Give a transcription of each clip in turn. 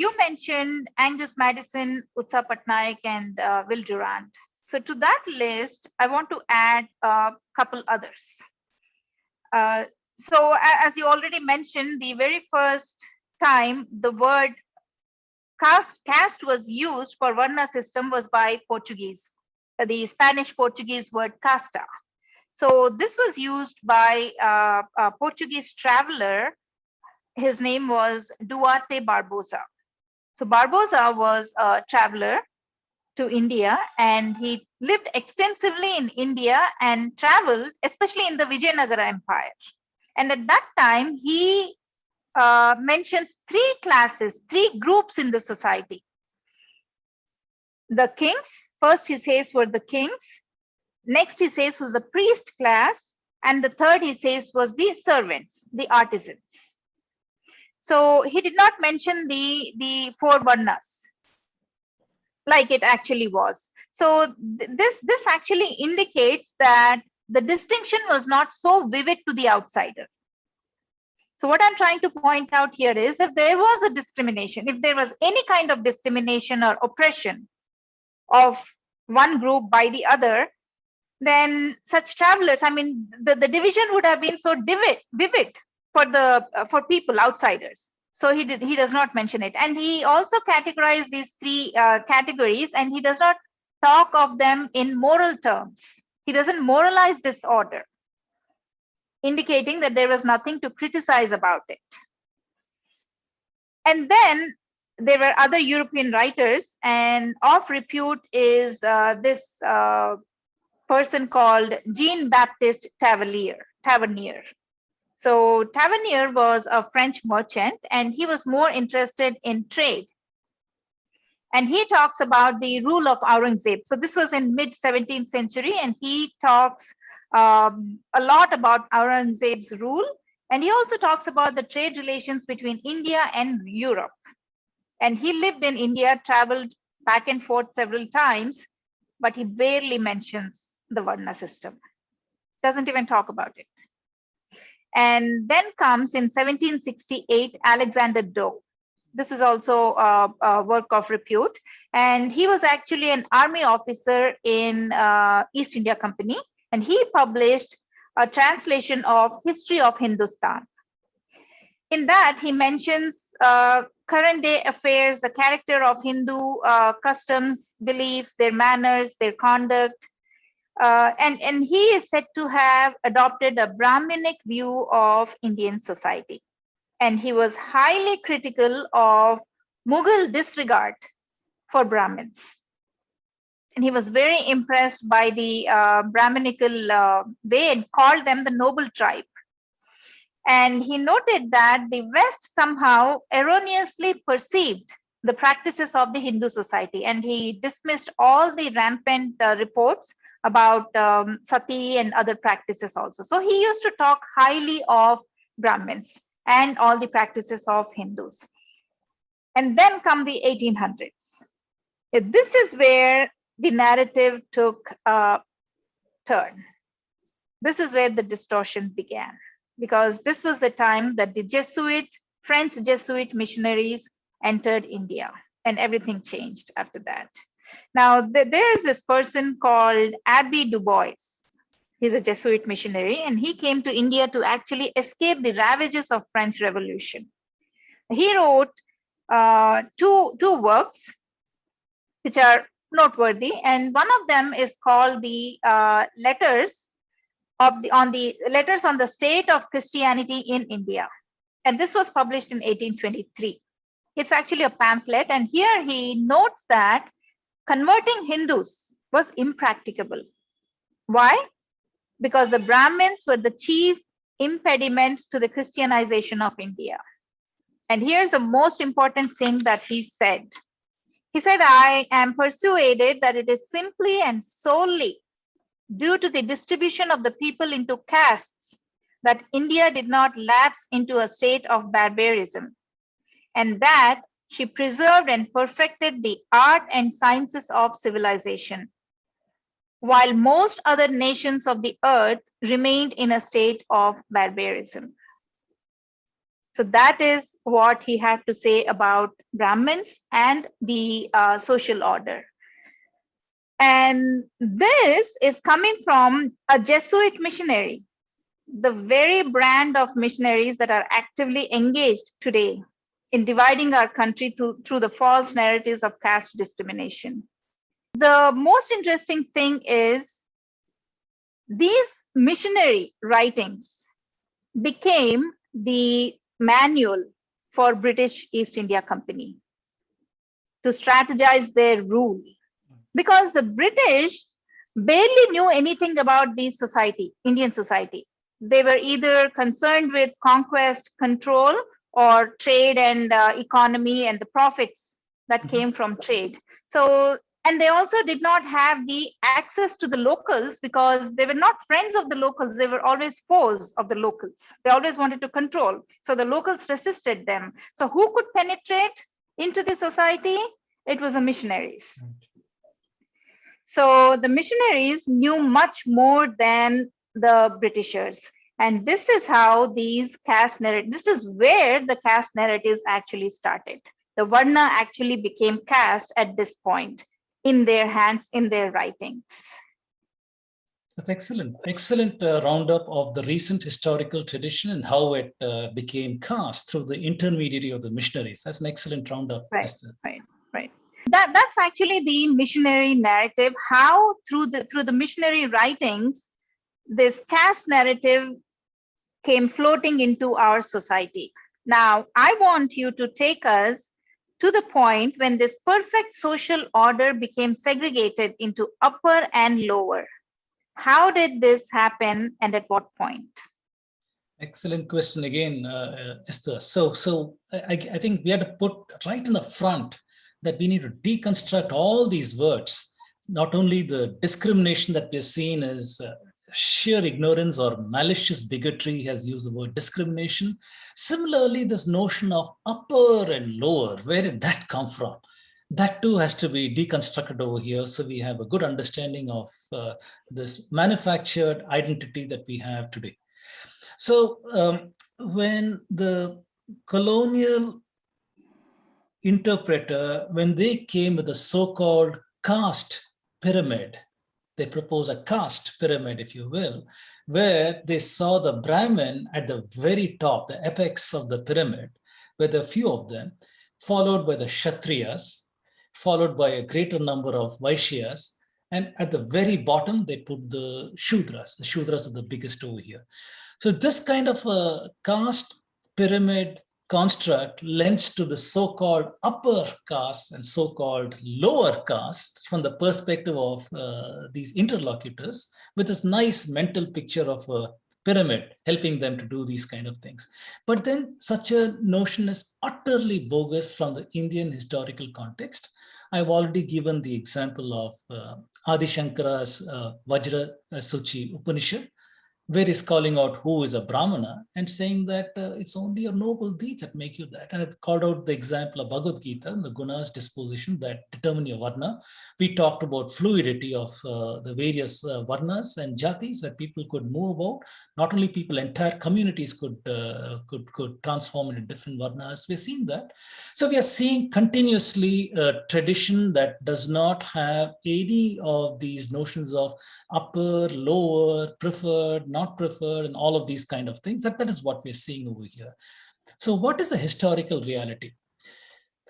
you mentioned Angus Madison, Utsa Patnaik, and Will Durant. So to that list, I want to add a couple others. So as you already mentioned, the very first time the word caste was used for Varna system was by Portuguese, the Spanish Portuguese word casta. So this was used by a Portuguese traveler. His name was Duarte Barbosa. So Barbosa was a traveler to India, and he lived extensively in India and traveled, especially in the Vijayanagara Empire. And at that time, he mentions three classes, three groups in the society. The kings, first he says were the kings. Next he says was the priest class. And the third he says was the servants, the artisans. So he did not mention the four varnas like it actually was. So this actually indicates that the distinction was not so vivid to the outsider. So what I'm trying to point out here is, if there was a discrimination, if there was any kind of discrimination or oppression of one group by the other, then such travelers, I mean, the division would have been so vivid for people, outsiders. So he does not mention it. And he also categorized these three categories, and he does not talk of them in moral terms. He doesn't moralize this order, indicating that there was nothing to criticize about it. And then there were other European writers, and of repute is this person called Jean-Baptiste Tavernier. So Tavernier was a French merchant, and he was more interested in trade. And he talks about the rule of Aurangzeb. So this was in mid-17th century, and he talks a lot about Aurangzeb's rule. And he also talks about the trade relations between India and Europe. And he lived in India, traveled back and forth several times, but he barely mentions the Varna system. Doesn't even talk about it. And then comes in 1768, Alexander Doe. This is also a work of repute. And he was actually an army officer in East India Company. And he published a translation of History of Hindustan. In that, he mentions current day affairs, the character of Hindu customs, beliefs, their manners, their conduct. And he is said to have adopted a Brahminic view of Indian society. And he was highly critical of Mughal disregard for Brahmins. And he was very impressed by the Brahminical way and called them the noble tribe. And he noted that the West somehow erroneously perceived the practices of the Hindu society. And he dismissed all the rampant reports about sati and other practices also. So he used to talk highly of Brahmins and all the practices of Hindus. And then come the 1800s. This is where the narrative took a turn. This is where the distortion began, because this was the time that the French Jesuit missionaries entered India, and everything changed after that. Now, there is this person called Abbé du Bois. He's a Jesuit missionary, and he came to India to actually escape the ravages of French Revolution. He wrote two works which are noteworthy, and one of them is called the Letters on the State of Christianity in India, and this was published in 1823. It's actually a pamphlet, and here he notes that converting Hindus was impracticable. Why? Because the Brahmins were the chief impediment to the Christianization of India. And here's the most important thing that he said. He said, I am persuaded that it is simply and solely due to the distribution of the people into castes that India did not lapse into a state of barbarism, and that she preserved and perfected the art and sciences of civilization, while most other nations of the earth remained in a state of barbarism. So that is what he had to say about Brahmins and the social order. And this is coming from a Jesuit missionary, the very brand of missionaries that are actively engaged today in dividing our country through the false narratives of caste discrimination. The most interesting thing is these missionary writings became the manual for British East India Company to strategize their rule, because the British barely knew anything about the society, Indian society. They were either concerned with conquest, control, or trade and economy and the profits that came from trade. So, and they also did not have the access to the locals because they were not friends of the locals. They were always foes of the locals. They always wanted to control. So the locals resisted them. So who could penetrate into the society? It was the missionaries. So the missionaries knew much more than the Britishers. And this is how these caste narratives, this is where the caste narratives actually started. The Varna actually became caste at this point in their hands, in their writings. That's excellent. Excellent roundup of the recent historical tradition and how it became caste through the intermediary of the missionaries. That's an excellent roundup. Right. That's actually the missionary narrative, how through the missionary writings, this caste narrative came floating into our society. Now, I want you to take us to the point when this perfect social order became segregated into upper and lower. How did this happen and at what point? Excellent question again, Esther. So I think we had to put right in the front that we need to deconstruct all these words. Not only the discrimination that we're seeing is sheer ignorance or malicious bigotry, has used the word discrimination. Similarly, this notion of upper and lower, where did that come from? That too has to be deconstructed over here, so we have a good understanding of this manufactured identity that we have today. So when the colonial interpreter, when they came with the so-called caste pyramid, they propose a caste pyramid, if you will, where they saw the Brahmin at the very top, the apex of the pyramid, with a few of them, followed by the Kshatriyas, followed by a greater number of Vaishyas, and at the very bottom, they put the Shudras. The Shudras are the biggest over here. So this kind of a caste pyramid construct lends to the so-called upper caste and so-called lower caste from the perspective of these interlocutors, with this nice mental picture of a pyramid helping them to do these kind of things. But then such a notion is utterly bogus from the Indian historical context. I've already given the example of Adi Shankara's Vajra Suchi Upanishad, where he's calling out who is a Brahmana and saying that it's only your noble deeds that make you that. And I've called out the example of Bhagavad Gita, the gunas disposition that determine your varna. We talked about fluidity of the various varnas and jatis that people could move about. Not only people, entire communities could transform into different varnas. We're seeing that. So we are seeing continuously a tradition that does not have any of these notions of upper, lower, preferred, not preferred, and all of these kind of things. That is what we're seeing over here. So what is the historical reality?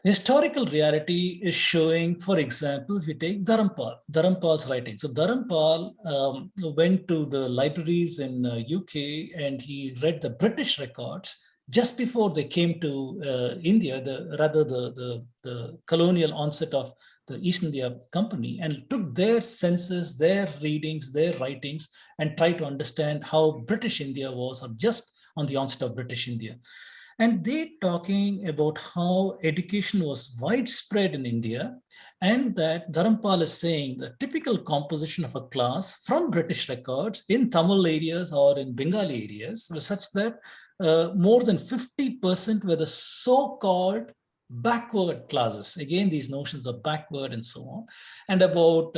Historical reality is showing, for example, if we take Dharampal's writing. So Dharampal went to the libraries in UK and he read the British records just before they came to India, the colonial onset of the East India Company, and took their senses, their readings, their writings, and tried to understand how British India was, or just on the onset of British India. And they talking about how education was widespread in India, and that Dharampal is saying the typical composition of a class from British records in Tamil areas or in Bengali areas was such that more than 50% were the so-called backward classes. Again, these notions of backward and so on. And about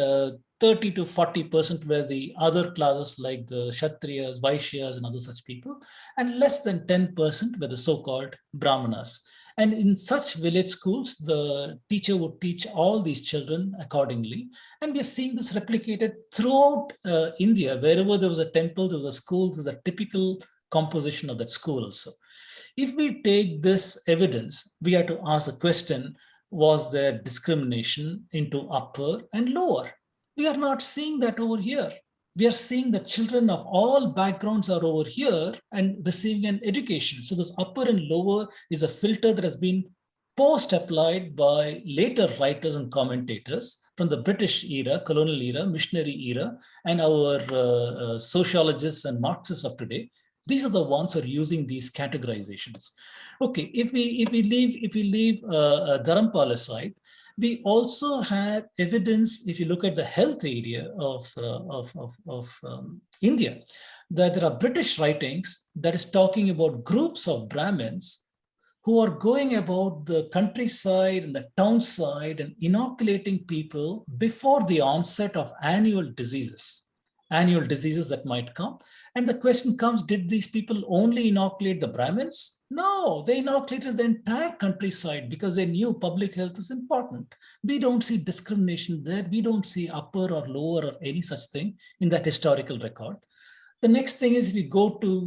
30 to 40% were the other classes like the Kshatriyas, Vaishyas, and other such people. And less than 10% were the so-called Brahmanas. And in such village schools, the teacher would teach all these children accordingly. And we are seeing this replicated throughout India. Wherever there was a temple, there was a school, there was a typical composition of that school also. If we take this evidence, we have to ask the question, was there discrimination into upper and lower? We are not seeing that over here. We are seeing that children of all backgrounds are over here and receiving an education. So this upper and lower is a filter that has been post-applied by later writers and commentators from the British era, colonial era, missionary era, and our sociologists and Marxists of today. These are the ones who are using these categorizations. Okay, if we leave Dharampal aside, we also have evidence, if you look at the health area of India, that there are British writings that is talking about groups of Brahmins who are going about the countryside and the town side and inoculating people before the onset of annual diseases that might come. And the question comes, did these people only inoculate the Brahmins? No, they inoculated the entire countryside because they knew public health is important. We don't see discrimination there. We don't see upper or lower or any such thing in that historical record. The next thing is, if we go to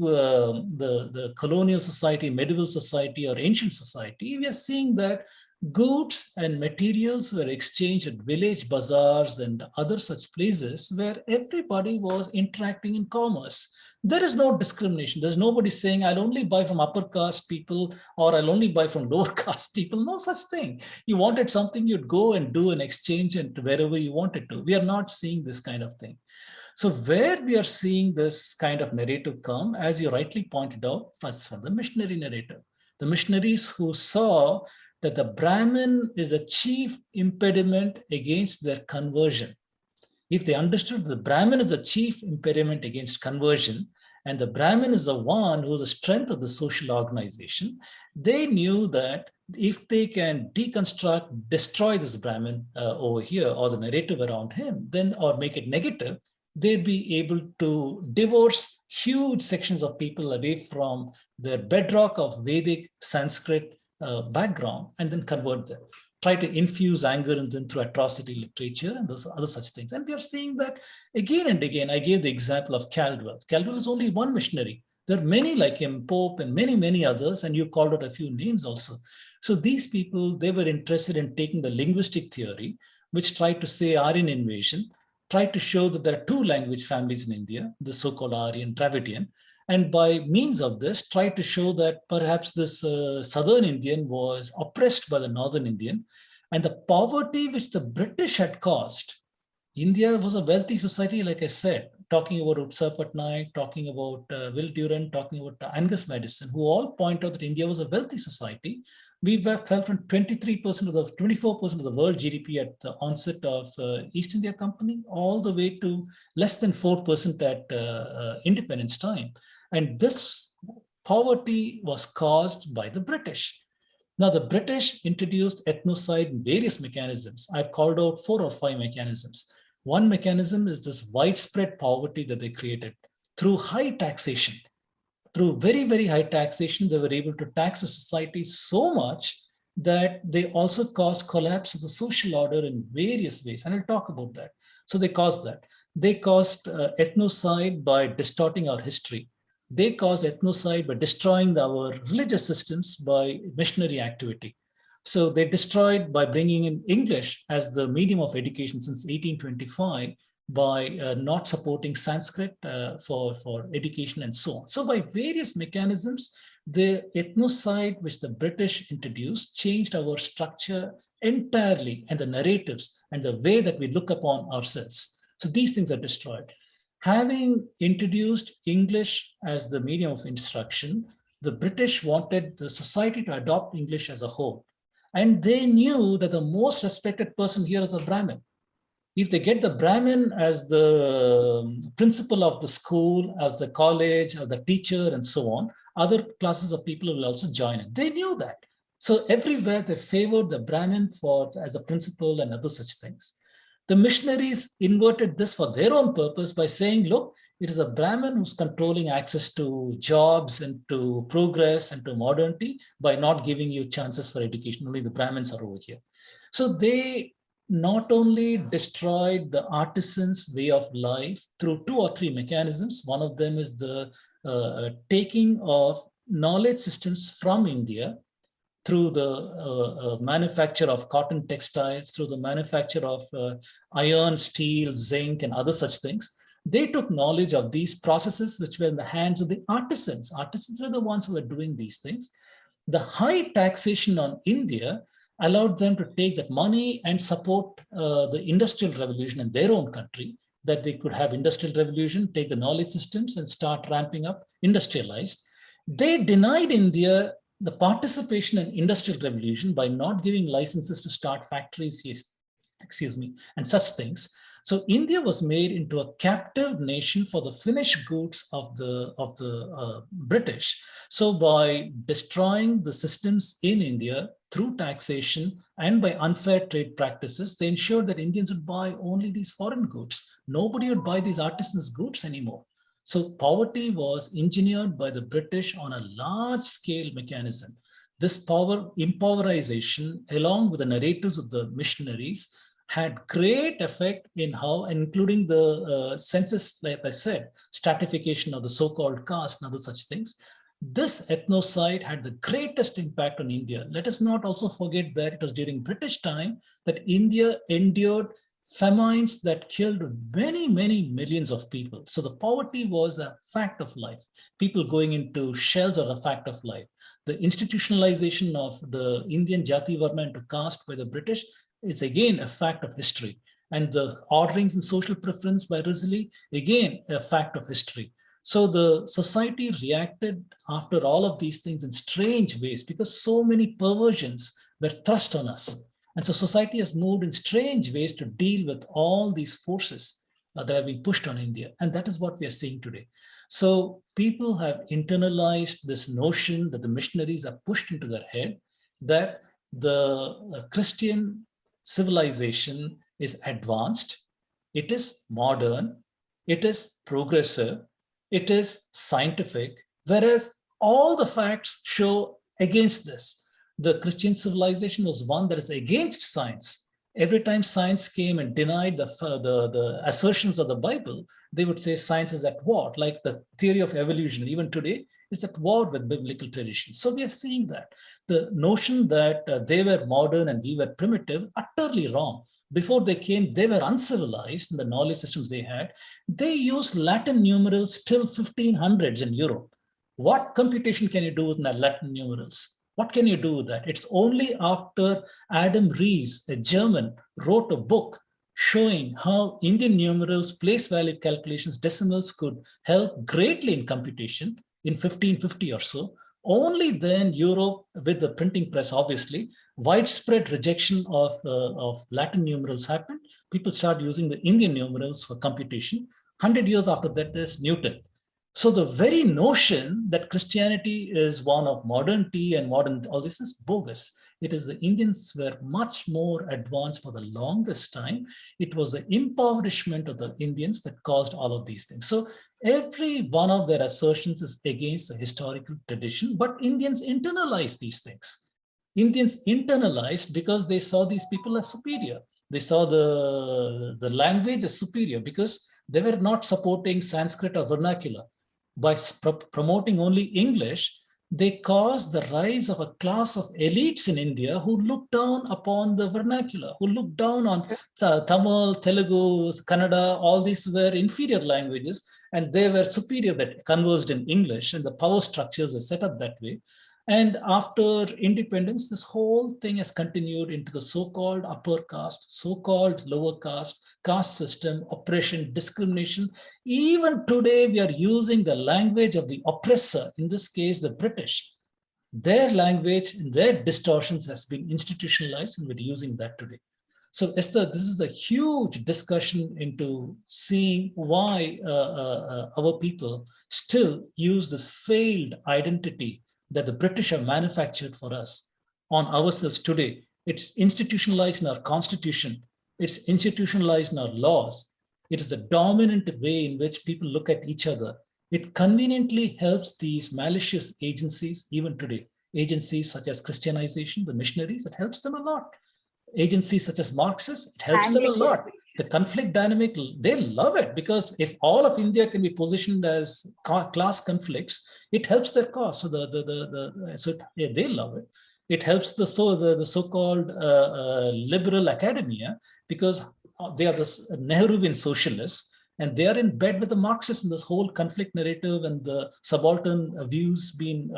the colonial society, medieval society, or ancient society, we are seeing that goods and materials were exchanged at village bazaars and other such places where everybody was interacting in commerce. There is no discrimination. There's nobody saying, I'll only buy from upper caste people or I'll only buy from lower caste people. No such thing. You wanted something, you'd go and do an exchange and wherever you wanted to. We are not seeing this kind of thing. So where we are seeing this kind of narrative come, as you rightly pointed out, was from the missionary narrative. The missionaries who saw that the Brahmin is a chief impediment against their conversion. If they understood the Brahmin is the chief impediment against conversion, and the Brahmin is the one who is the strength of the social organization, they knew that if they can deconstruct, destroy this Brahmin over here, or the narrative around him, then, or make it negative, they'd be able to divorce huge sections of people away from their bedrock of Vedic Sanskrit background and then convert them. Try to infuse anger in them through atrocity literature and those other such things. And we are seeing that again and again. I gave the example of Caldwell. Caldwell is only one missionary. There are many like him, Pope and many, many others, and you called out a few names also. So these people, they were interested in taking the linguistic theory, which tried to say Aryan invasion, tried to show that there are two language families in India, the so-called Aryan, Dravidian, and by means of this, tried to show that perhaps this southern Indian was oppressed by the northern Indian, and the poverty which the British had caused. India was a wealthy society, like I said, talking about Utsa Patnaik, talking about Will Durant, talking about Angus Madison, who all point out that India was a wealthy society. We fell from 23% of the 24% of the world GDP at the onset of East India Company, all the way to less than 4% at independence time. And this poverty was caused by the British. Now, the British introduced ethnocide in various mechanisms. I've called out 4 or 5 mechanisms. One mechanism is this widespread poverty that they created through high taxation. Through very, very high taxation, they were able to tax the society so much that they also caused collapse of the social order in various ways. And I'll talk about that. So they caused that. They caused ethnocide by distorting our history. They caused ethnocide by destroying our religious systems by missionary activity. So they destroyed by bringing in English as the medium of education since 1825, by not supporting Sanskrit for education and so on. So by various mechanisms, the ethnocide which the British introduced changed our structure entirely, and the narratives and the way that we look upon ourselves. So these things are destroyed. Having introduced English as the medium of instruction, the British wanted the society to adopt English as a whole. And they knew that the most respected person here is a Brahmin. If they get the Brahmin as the principal of the school, as the college, or the teacher, and so on, other classes of people will also join in. They knew that. So everywhere they favored the Brahmin for as a principle and other such things. The missionaries inverted this for their own purpose by saying, look, it is a Brahmin who's controlling access to jobs and to progress and to modernity by not giving you chances for education. Only the Brahmins are over here. So they not only destroyed the artisans' way of life through two or three mechanisms. One of them is the taking of knowledge systems from India through the manufacture of cotton textiles, through the manufacture of iron, steel, zinc, and other such things. They took knowledge of these processes which were in the hands of the artisans. Artisans were the ones who were doing these things. The high taxation on India allowed them to take that money and support the industrial revolution in their own country, that they could have industrial revolution, take the knowledge systems and start ramping up, industrialized. They denied India the participation in industrial revolution by not giving licenses to start factories, and such things. So India was made into a captive nation for the finished goods of the British. So by destroying the systems in India through taxation and by unfair trade practices, they ensured that Indians would buy only these foreign goods. Nobody would buy these artisans' goods anymore. So poverty was engineered by the British on a large scale mechanism. This impoverization, along with the narratives of the missionaries, had great effect in how, including the census, like I said, stratification of the so-called caste and other such things. This ethnocide had the greatest impact on India. Let us not also forget that it was during British time that India endured famines that killed many, many millions of people. So the poverty was a fact of life. People going into shells are a fact of life. The institutionalization of the Indian Jati Varna into caste by the British is again a fact of history. And the orderings in social preference by Risley, again, a fact of history. So the society reacted after all of these things in strange ways because so many perversions were thrust on us. And so society has moved in strange ways to deal with all these forces that have been pushed on India. And that is what we are seeing today. So people have internalized this notion that the missionaries are pushed into their head that the Christian civilization is advanced, it is modern, it is progressive, it is scientific, whereas all the facts show against this. The Christian civilization was one that is against science. Every time science came and denied the assertions of the Bible, they would say science is at war, like the theory of evolution. Even today, it's at war with biblical traditions. So we are seeing that. The notion that they were modern and we were primitive, utterly wrong. Before they came, they were uncivilized in the knowledge systems they had. They used Latin numerals till 1500s in Europe. What computation can you do with Latin numerals? What can you do with that? It's only after Adam Rees, a German, wrote a book showing how Indian numerals, place value calculations, decimals could help greatly in computation in 1550 or so. Only then Europe, with the printing press, obviously, widespread rejection of Latin numerals happened. People started using the Indian numerals for computation. 100 years after that, there's Newton. So the very notion that Christianity is one of modernity and modern, all this is bogus. It is the Indians were much more advanced for the longest time. It was the impoverishment of the Indians that caused all of these things. So every one of their assertions is against the historical tradition, but Indians internalized these things. Indians internalized because they saw these people as superior. They saw the language as superior because they were not supporting Sanskrit or vernacular. By promoting only English, they caused the rise of a class of elites in India who looked down upon the vernacular, who looked down on Tamil, Telugu, Kannada, all these were inferior languages, and they were superior that conversed in English, and the power structures were set up that way. And after independence, this whole thing has continued into the so-called upper caste, so-called lower caste, caste system, oppression, discrimination. Even today, we are using the language of the oppressor, in this case, the British. Their language and their distortions has been institutionalized, and we're using that today. So Esther, this is a huge discussion into seeing why our people still use this failed identity that the British have manufactured for us on ourselves today. It's institutionalized in our constitution. It's institutionalized in our laws. It is the dominant way in which people look at each other. It conveniently helps these malicious agencies even today. Agencies such as Christianization, the missionaries, it helps them a lot. Agencies such as Marxists, it helps them a lot. The conflict dynamic, they love it, because if all of India can be positioned as class conflicts, it helps their cause. So they love it. It helps the so-called liberal academia, because they are the Nehruvian socialists, and they are in bed with the Marxists in this whole conflict narrative and the subaltern views being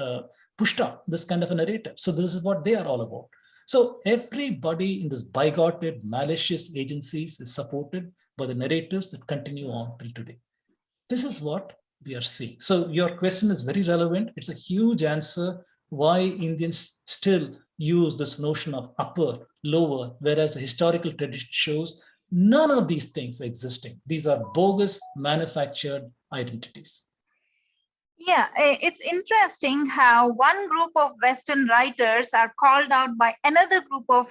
pushed up, this kind of a narrative. So this is what they are all about. So everybody in this bigoted, malicious agencies is supported by the narratives that continue on till today. This is what we are seeing. So your question is very relevant. It's a huge answer why Indians still use this notion of upper, lower, whereas the historical tradition shows none of these things are existing. These are bogus, manufactured identities. Yeah, it's interesting how one group of Western writers are called out by another group of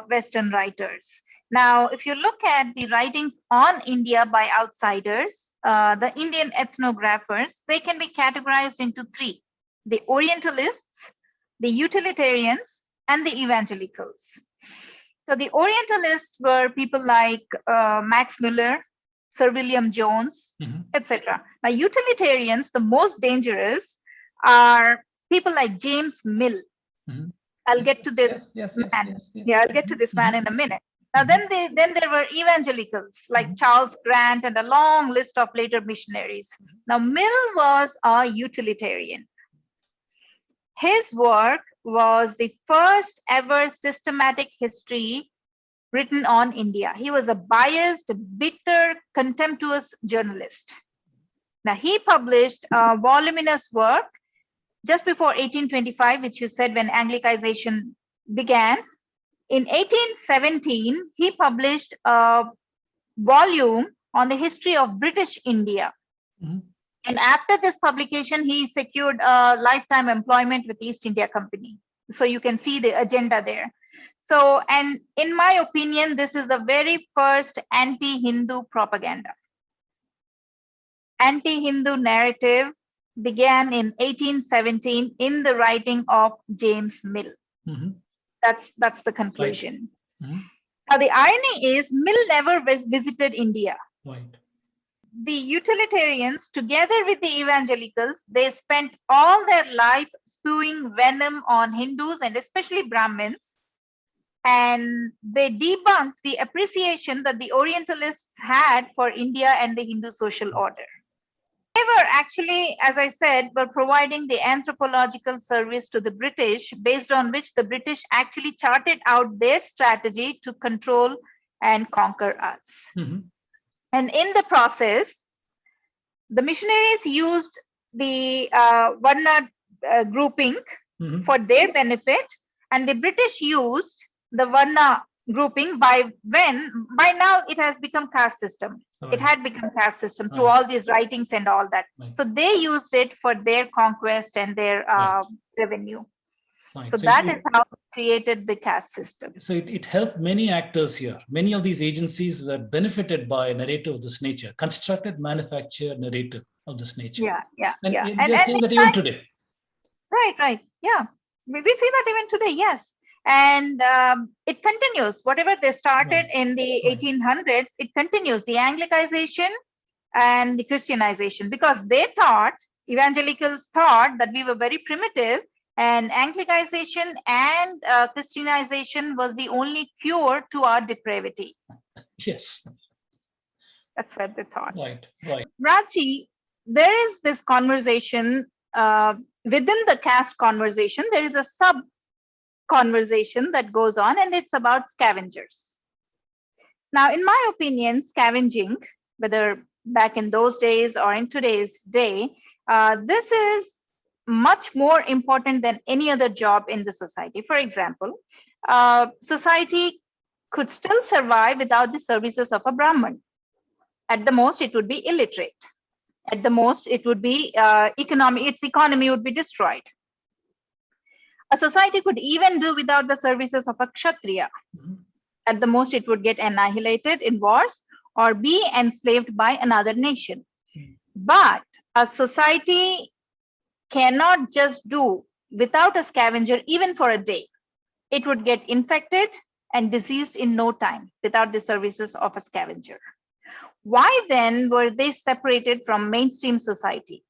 Western writers. Now, if you look at the writings on India by outsiders, the Indian ethnographers, they can be categorized into three: the Orientalists, the utilitarians, and the evangelicals. So the Orientalists were people like Max Muller, Sir William Jones, etc. Now, utilitarians, the most dangerous, are people like James Mill. I'll get to this man. Yeah, I'll get to this man in a minute. Now, then there were evangelicals like Charles Grant and a long list of later missionaries. Now, Mill was a utilitarian. His work was the first ever systematic history written on India. He was a biased, bitter, contemptuous journalist. Now, he published a voluminous work just before 1825, which you said when Anglicization began. In 1817, he published a volume on the history of British India. And after this publication, he secured a lifetime employment with East India Company. So you can see the agenda there. So, and in my opinion, this is the very first anti-Hindu propaganda. Anti-Hindu narrative began in 1817 in the writing of James Mill. That's the conclusion. Now, the irony is Mill never visited India. The utilitarians, together with the evangelicals, they spent all their life spewing venom on Hindus and especially Brahmins. And they debunked the appreciation that the Orientalists had for India and the Hindu social order. They were actually, as I said, were providing the anthropological service to the British, based on which the British actually charted out their strategy to control and conquer us. And in the process, the missionaries used the Varna grouping for their benefit, and the British used the Varna grouping by now it has become caste system. It had become caste system through all these writings and all that. So they used it for their conquest and their revenue. So that is how it created the caste system. So it helped many actors here. Many of these agencies were benefited by a narrative of this nature, constructed, manufactured narrative of this nature. And we are seeing that even today. Right. Yeah. We see that even today, yes. And it continues. Whatever they started in the 1800s, it continues. The Anglicization and the Christianization, because they thought, evangelicals thought, that we were very primitive, and Anglicization and Christianization was the only cure to our depravity. Yes. That's what they thought. Right. Raji, there is this conversation within the caste conversation. There is a sub conversation that goes on, and it's about scavengers. Now, in my opinion, scavenging, whether back in those days or in today's day, this is much more important than any other job in the society. For example, society could still survive without the services of a Brahmin. At the most, it would be illiterate. At the most, it would be its economy would be destroyed. A society could even do without the services of a kshatriya. Mhm. At the most, it would get annihilated in wars or be enslaved by another nation. But a society cannot just do without a scavenger even for a day. It would get infected and diseased in no time without the services of a scavenger. Why then were they separated from mainstream society?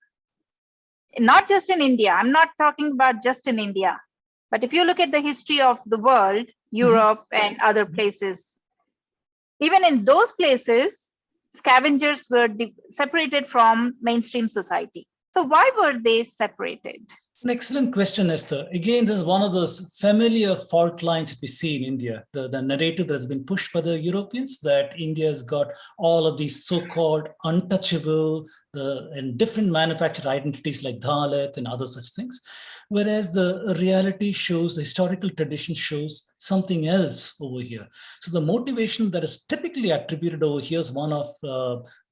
Not just in India. I'm not talking about just in India. But if you look at the history of the world, Mhm. Europe and other places, even in those places, scavengers were separated from mainstream society. So why were they separated? An excellent question, Esther. Again, this is one of those familiar fault lines that we see in India. The narrative that has been pushed by the Europeans that India has got all of these so-called untouchable and different manufactured identities like Dalit and other such things. Whereas the reality shows, the historical tradition shows something else over here. So the motivation that is typically attributed over here is one of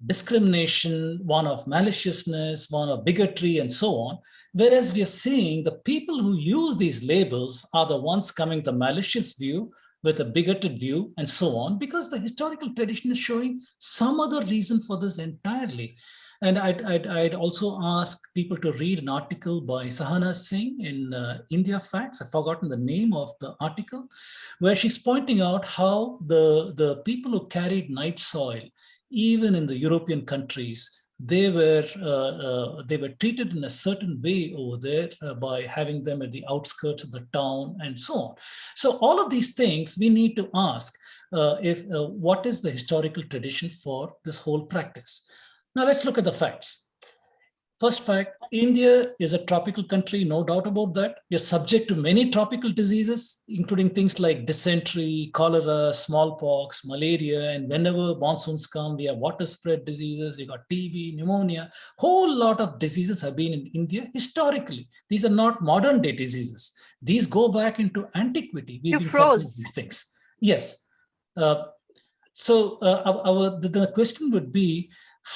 discrimination, one of maliciousness, one of bigotry, and so on. Whereas we are seeing the people who use these labels are the ones coming the malicious view with a bigoted view and so on, because the historical tradition is showing some other reason for this entirely. And I'd also ask people to read an article by Sahana Singh in India Facts. I've forgotten the name of the article, where she's pointing out how the people who carried night soil, even in the European countries, they were treated in a certain way over there by having them at the outskirts of the town and so on. So all of these things we need to ask if what is the historical tradition for this whole practice. Now let's look at the facts. First fact, India is a tropical country, no doubt about that. We are subject to many tropical diseases, including things like dysentery, cholera, smallpox, malaria, and whenever monsoons come, we have water spread diseases, we got TB, pneumonia. Whole lot of diseases have been in India historically. These are not modern day diseases. These go back into antiquity. We've You been suffering froze. these things. Yes. Uh, the question would be,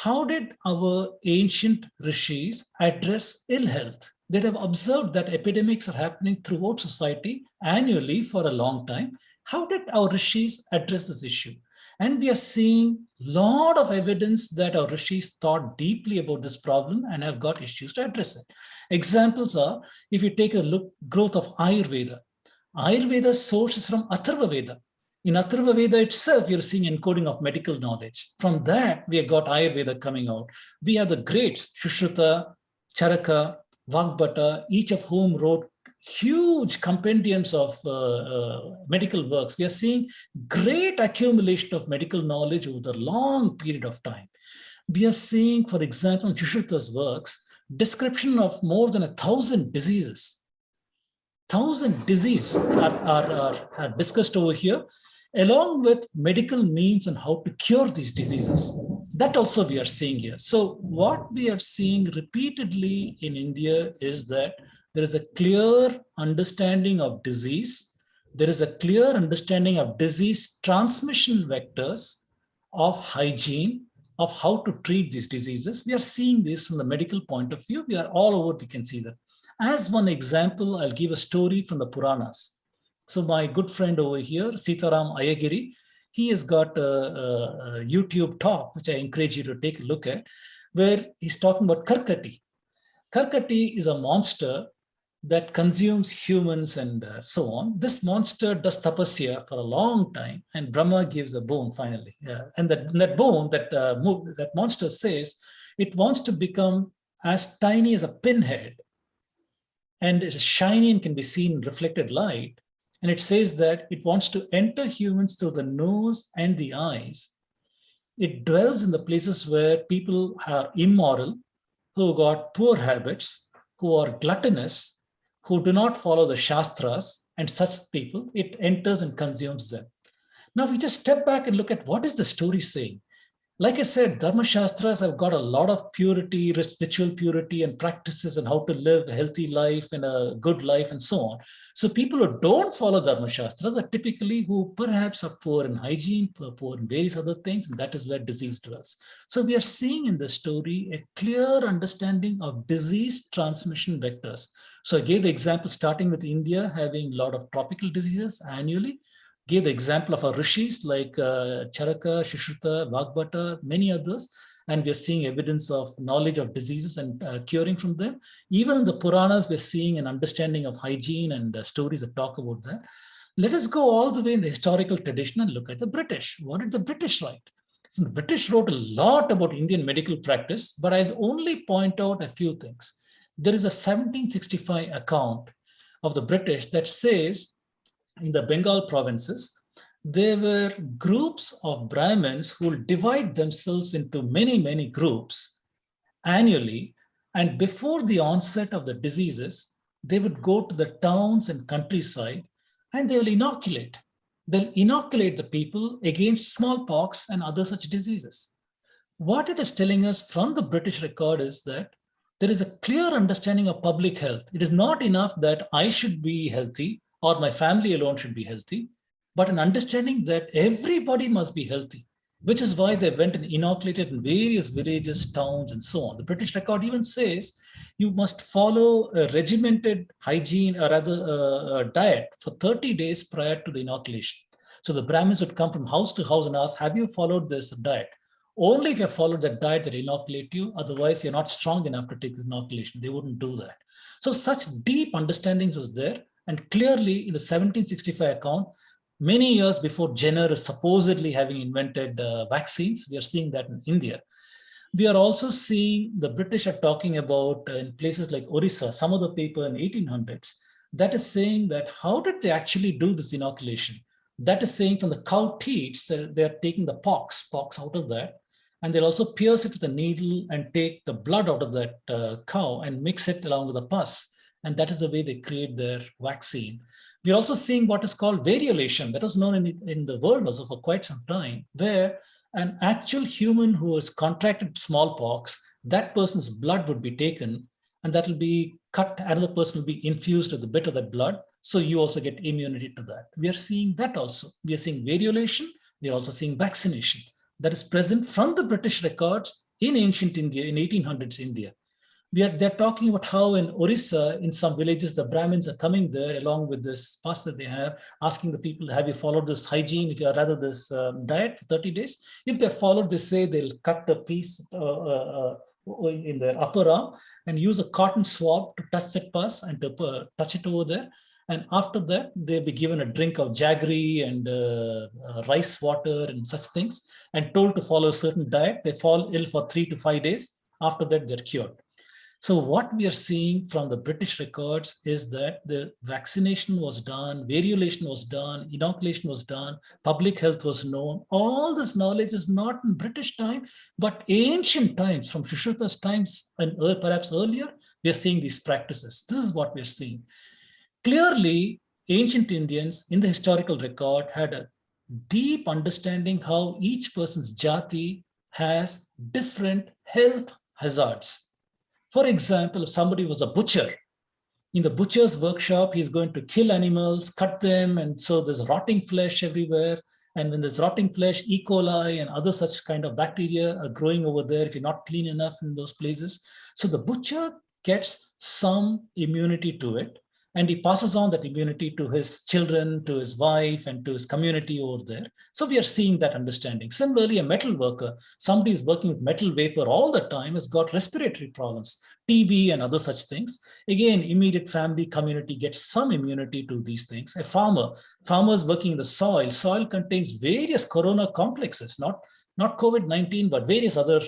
how did our ancient rishis address ill health? They have observed that epidemics are happening throughout society annually for a long time. How did our rishis address this issue? And we are seeing a lot of evidence that our rishis thought deeply about this problem and have got issues to address it. Examples are, if you take a look, growth of Ayurveda. Ayurveda's source is from Atharva Veda. In Atharva Veda itself, you're seeing encoding of medical knowledge. From that, we have got Ayurveda coming out. We have the greats, Shushruta, Charaka, Vagbhata, each of whom wrote huge compendiums of medical works. We are seeing great accumulation of medical knowledge over the long period of time. We are seeing, for example, in Shushrutta's works, description of more than 1,000 diseases. 1,000 diseases are discussed over here, along with medical means on how to cure these diseases. That also we are seeing here. So what we are seeing repeatedly in India is that there is a clear understanding of disease. There is a clear understanding of disease transmission vectors, of hygiene, of how to treat these diseases. We are seeing this from the medical point of view. We are all over, we can see that. As one example, I'll give a story from the Puranas. So my good friend over here, Sitaram Ayagiri, he has got a YouTube talk, which I encourage you to take a look at, where he's talking about Karkati. Karkati is a monster that consumes humans and so on. This monster does tapasya for a long time, and Brahma gives a bone finally. And that bone, that monster says, it wants to become as tiny as a pinhead, and it is shiny and can be seen in reflected light. And it says that it wants to enter humans through the nose and the eyes. It dwells in the places where people are immoral, who got poor habits, who are gluttonous, who do not follow the Shastras, and such people, it enters and consumes them. Now we just step back and look at what is the story saying. Like I said, Dharma Shastras have got a lot of purity, ritual purity, and practices and how to live a healthy life and a good life and so on. So people who don't follow Dharma Shastras are typically who perhaps are poor in hygiene, poor in various other things, and that is where disease dwells. So we are seeing in this story a clear understanding of disease transmission vectors. So I gave the example starting with India having a lot of tropical diseases annually, gave the example of our rishis like Charaka, Shushruta, Vagbata, many others, and we're seeing evidence of knowledge of diseases and curing from them. Even in the Puranas, we're seeing an understanding of hygiene and stories that talk about that. Let us go all the way in the historical tradition and look at the British. What did the British write? So the British wrote a lot about Indian medical practice, but I'll only point out a few things. There is a 1765 account of the British that says in the Bengal provinces, there were groups of Brahmins who will divide themselves into many, many groups annually. And before the onset of the diseases, they would go to the towns and countryside and they will inoculate. They'll inoculate the people against smallpox and other such diseases. What it is telling us from the British record is that there is a clear understanding of public health. It is not enough that I should be healthy or my family alone should be healthy, but an understanding that everybody must be healthy, which is why they went and inoculated in various villages, towns, and so on. The British record even says you must follow a regimented hygiene or rather a diet for 30 days prior to the inoculation. So the Brahmins would come from house to house and ask, have you followed this diet? Only if you followed that diet that inoculate you, otherwise you're not strong enough to take the inoculation. They wouldn't do that. So such deep understandings was there. And clearly in the 1765 account, many years before Jenner is supposedly having invented vaccines, we are seeing that in India. We are also seeing the British are talking about in places like Orissa, some of the paper in 1800s, that is saying that how did they actually do this inoculation? That is saying from the cow teats, they're taking the pox out of that, and they'll also pierce it with a needle and take the blood out of that cow and mix it along with the pus. And that is the way they create their vaccine. We're also seeing what is called variolation. That was known in the world also for quite some time, where an actual human who has contracted smallpox, that person's blood would be taken and that will be cut, another person will be infused with a bit of that blood. So you also get immunity to that. We are seeing that also. We are seeing variolation. We are also seeing vaccination that is present from the British records in ancient India, in 1800s India. They're talking about how in Orissa, in some villages, the Brahmins are coming there along with this pass that they have, asking the people, have you followed this hygiene, if you are rather this diet for 30 days? If they followed, they say they'll cut a piece in their upper arm and use a cotton swab to touch that pus and to touch it over there. And after that, they'll be given a drink of jaggery and rice water and such things and told to follow a certain diet. They fall ill for 3 to 5 days. After that, they're cured. So what we are seeing from the British records is that the vaccination was done, variolation was done, inoculation was done, public health was known. All this knowledge is not in British time, but ancient times, from Shushruta's times and perhaps earlier, we are seeing these practices. This is what we're seeing. Clearly, ancient Indians in the historical record had a deep understanding how each person's jati has different health hazards. For example, if somebody was a butcher, in the butcher's workshop, he's going to kill animals, cut them, and so there's rotting flesh everywhere. And when there's rotting flesh, E. coli and other such kind of bacteria are growing over there if you're not clean enough in those places. So the butcher gets some immunity to it, and he passes on that immunity to his children, to his wife, and to his community over there. So we are seeing that understanding. Similarly, a metal worker, somebody is working with metal vapor all the time, has got respiratory problems, TB and other such things. Again, immediate family, community gets some immunity to these things. A farmers working in the soil contains various corona complexes, not COVID-19, but various other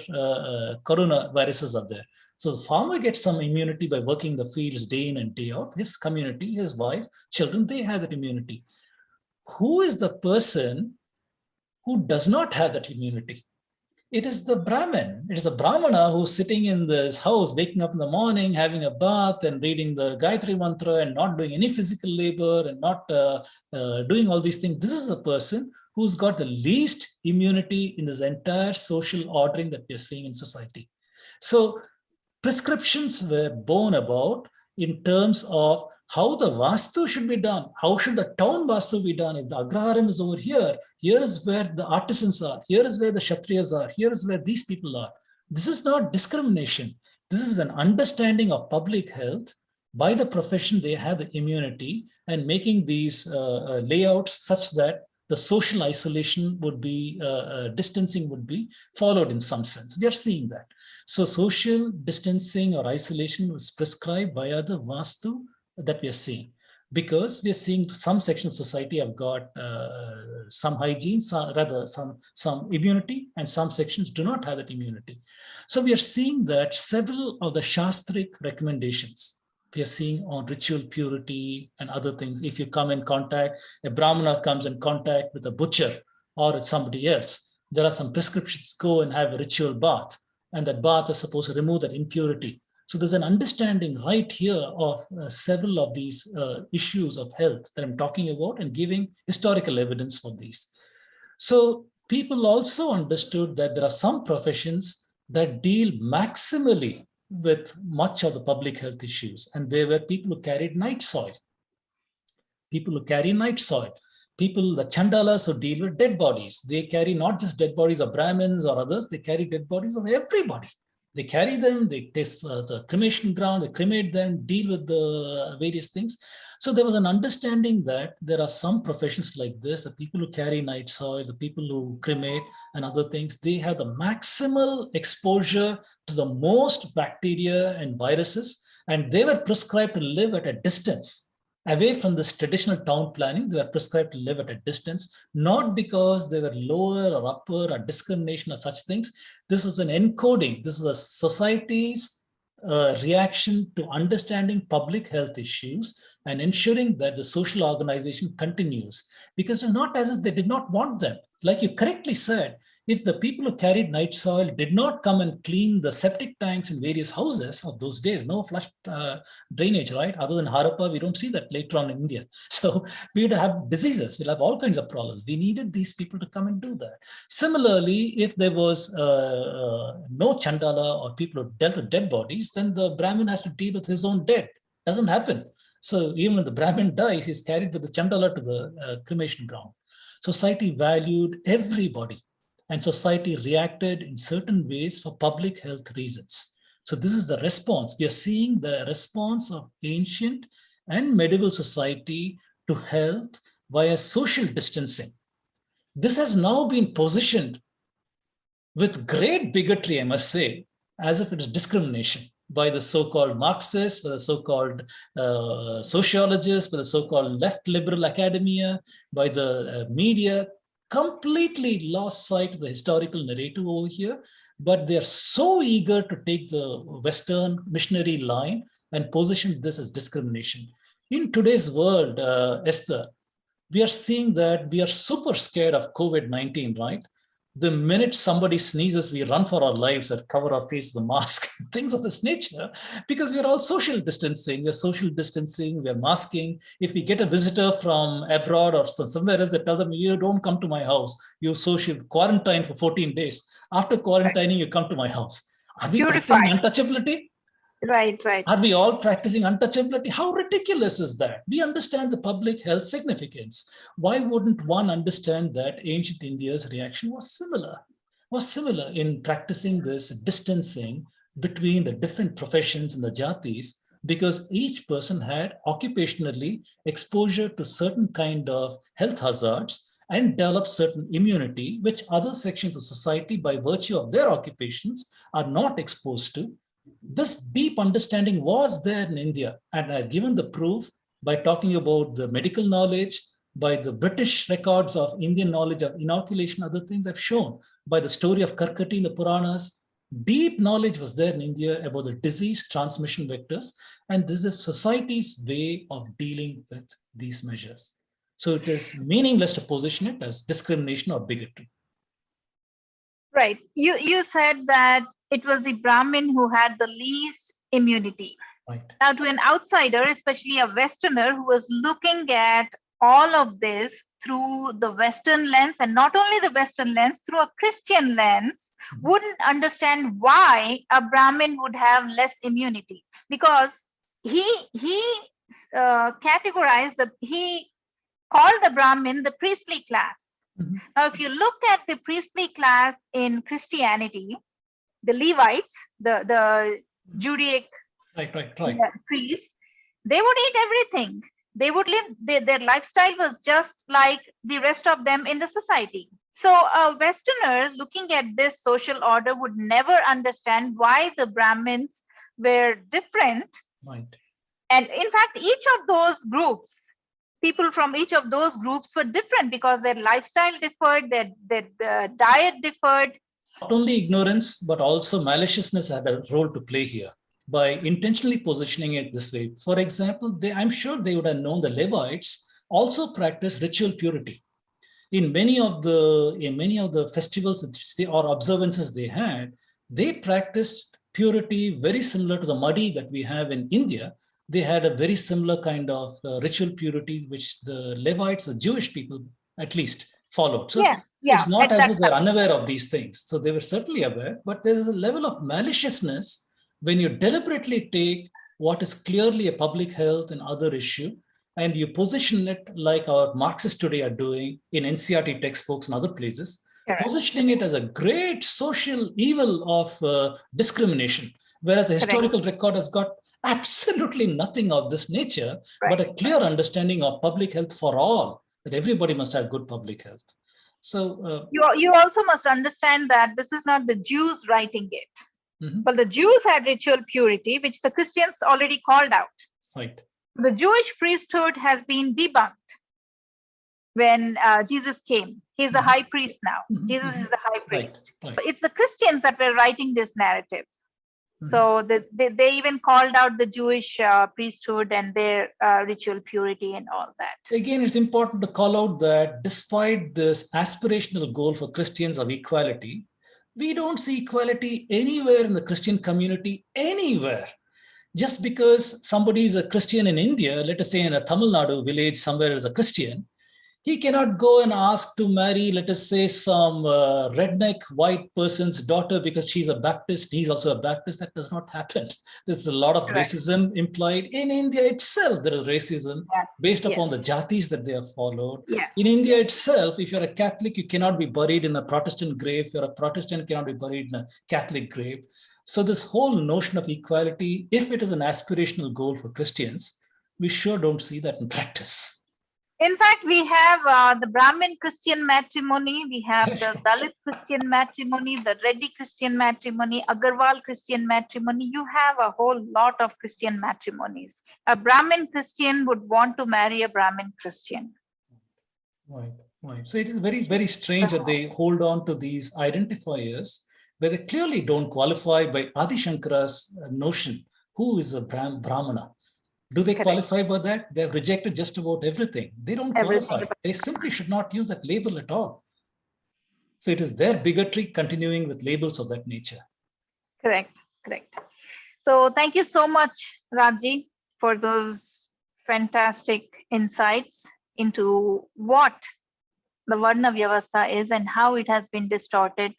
coronaviruses are there. So the farmer gets some immunity by working the fields day in and day out. His community, his wife, children, they have that immunity. Who is the person who does not have that immunity? It is the Brahmin. It is the Brahmana who's sitting in this house, waking up in the morning, having a bath and reading the Gayatri Mantra and not doing any physical labor and not doing all these things. This is the person who's got the least immunity in this entire social ordering that we're seeing in society. So prescriptions were born about in terms of how the vastu should be done. How should the town vastu be done? If the agraharam is over here, here is where the artisans are, here is where the kshatriyas are, here is where these people are. This is not discrimination. This is an understanding of public health. By the profession, they have the immunity and making these layouts such that the social isolation would be, distancing would be followed in some sense. We are seeing that. So social distancing or isolation was prescribed via the vastu that we are seeing, because we are seeing some sections of society have got some hygiene, some immunity, and some sections do not have that immunity. So we are seeing that several of the shastric recommendations we are seeing on ritual purity and other things. If you come in contact, a brahmana comes in contact with a butcher or somebody else, there are some prescriptions. Go and have a ritual bath, and that bath is supposed to remove that impurity. So there's an understanding right here of several of these issues of health that I'm talking about and giving historical evidence for these. So people also understood that there are some professions that deal maximally with much of the public health issues. And there were people who carried night soil. People who carry night soil. People, the chandalas who deal with dead bodies. They carry not just dead bodies of Brahmins or others, they carry dead bodies of everybody. They carry them, they test the cremation ground, they cremate them, deal with the various things. So there was an understanding that there are some professions like this, the people who carry night soil, the people who cremate and other things, they have the maximal exposure to the most bacteria and viruses, and they were prescribed to live at a distance away from this traditional town planning. They were prescribed to live at a distance, not because they were lower or upper or discrimination or such things. This is an encoding. This is a society's reaction to understanding public health issues and ensuring that the social organization continues. Because it's not as if they did not want them. Like you correctly said, if the people who carried night soil did not come and clean the septic tanks in various houses of those days, no flush drainage, right? Other than Harappa, we don't see that later on in India. So we would have diseases, we'll have all kinds of problems. We needed these people to come and do that. Similarly, if there was no chandala or people who dealt with dead bodies, then the Brahmin has to deal with his own dead. Doesn't happen. So even when the Brahmin dies, he's carried with the chandala to the cremation ground. Society valued everybody, and society reacted in certain ways for public health reasons. So this is the response. We are seeing the response of ancient and medieval society to health via social distancing. This has now been positioned with great bigotry, I must say, as if it is discrimination by the so-called Marxists, by the so-called sociologists, by the so-called left liberal academia, by the media. Completely lost sight of the historical narrative over here, but they're so eager to take the Western missionary line and position this as discrimination. In today's world, Esther, we are seeing that we are super scared of COVID-19, right? The minute somebody sneezes, we run for our lives and cover our face with a mask, things of this nature, because we are all social distancing. We're social distancing, we're masking. If we get a visitor from abroad or somewhere else, that tell them, you don't come to my house. You social quarantine for 14 days. After quarantining, you come to my house. Are we practicing untouchability? Right. Are we all practicing untouchability? How ridiculous is that? We understand the public health significance. Why wouldn't one understand that ancient India's reaction was similar in practicing this distancing between the different professions and the jatis, because each person had occupationally exposure to certain kind of health hazards and developed certain immunity, which other sections of society, by virtue of their occupations, are not exposed to. This deep understanding was there in India, and I've given the proof by talking about the medical knowledge, by the British records of Indian knowledge of inoculation, other things I've shown, by the story of Karkati in the Puranas. Deep knowledge was there in India about the disease transmission vectors, and this is society's way of dealing with these measures. So it is meaningless to position it as discrimination or bigotry. Right. You said that it was the Brahmin who had the least immunity. Right. Now, to an outsider, especially a Westerner who was looking at all of this through the Western lens, and not only the Western lens, through a Christian lens, wouldn't understand why a Brahmin would have less immunity, because he he called the Brahmin the priestly class. Mhm. Now, if you look at the priestly class in Christianity, the Levites, the Judaic Right. priests, they would eat everything. They would live, their lifestyle was just like the rest of them in the society. So a Westerner looking at this social order would never understand why the Brahmins were different. Right. And in fact, each of those groups, people from each of those groups were different because their lifestyle differed, their diet differed. Not only ignorance, but also maliciousness had a role to play here by intentionally positioning it this way. For example, I'm sure they would have known the Levites also practiced ritual purity. In many of the festivals or observances they had, they practiced purity very similar to the muddy that we have in India. They had a very similar kind of ritual purity, which the Levites, the Jewish people, at least followed. So Yeah, it's not as if exactly. they're unaware of these things. So they were certainly aware, but there is a level of maliciousness when you deliberately take what is clearly a public health and other issue, and you position it like our Marxists today are doing in NCRT textbooks and other places, Correct. positioning it as a great social evil of discrimination, whereas the historical record has got absolutely nothing of this nature, but a clear understanding of public health for all, that everybody must have good public health. So you also must understand that this is not the Jews writing it. Well, the Jews had ritual purity, which the Christians already called out. Right. The Jewish priesthood has been debunked when Jesus came. He's the high priest now. Jesus is the high priest. Right. It's the Christians that were writing this narrative. So they even called out the Jewish priesthood and their ritual purity and all that. Again, it's important to call out that despite this aspirational goal for Christians of equality, we don't see equality anywhere in the Christian community, anywhere. Just because somebody is a Christian in India, let us say in a Tamil Nadu village somewhere is a Christian, he cannot go and ask to marry, let us say, some redneck white person's daughter because she's a Baptist. He's also a Baptist. That does not happen. There's a lot of racism implied. In India itself, there is racism based upon the jatis that they have followed. In India itself, if you're a Catholic, you cannot be buried in a Protestant grave. If you're a Protestant, cannot be buried in a Catholic grave. So this whole notion of equality, if it is an aspirational goal for Christians, we sure don't see that in practice. In fact, we have the Brahmin Christian matrimony, we have the Dalit Christian matrimony, the Reddy Christian matrimony, Agarwal Christian matrimony. You have a whole lot of Christian matrimonies. A Brahmin Christian would want to marry a Brahmin Christian. Right. So it is very, very strange that they hold on to these identifiers where they clearly don't qualify by Adi Shankara's notion, who is a Brahmana. Do they qualify by that? They have rejected just about everything. They don't qualify. They simply should not use that label at all. So it is their bigotry continuing with labels of that nature. Correct. So thank you so much, Raji, for those fantastic insights into what the Varna Vyavastha is and how it has been distorted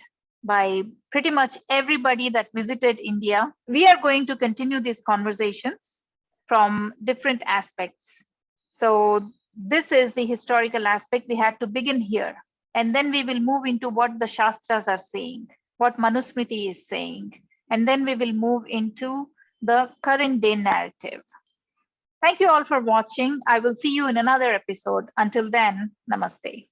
by pretty much everybody that visited India. We are going to continue these conversations from different aspects. So this is the historical aspect. We had to begin here. And then we will move into what the Shastras are saying, what Manusmriti is saying. And then we will move into the current day narrative. Thank you all for watching. I will see you in another episode. Until then, namaste.